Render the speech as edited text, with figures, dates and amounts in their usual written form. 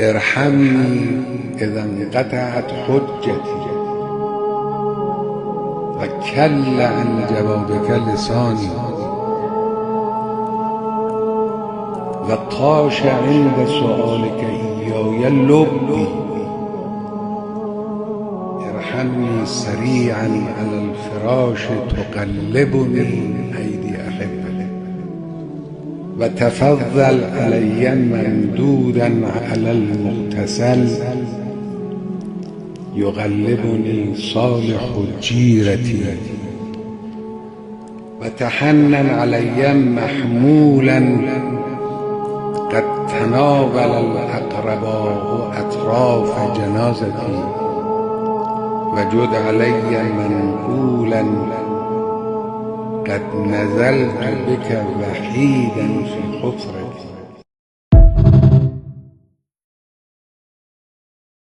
ارحمني اذا انقطعت حجتي وکل عن جوابک لسانی و طاش عند سؤالک ایای لبی ارحمني سریعا علی الفراش تقلبنی ایدی احبه و تفضل علی ممدودا علی المغتسل یقلبنی صالح جیرتی و تحنن علی محمولا قد تناول الاقرباء اطراف جنازتی وجد علی منقولا قد نزلت بك وحيدا في حفرة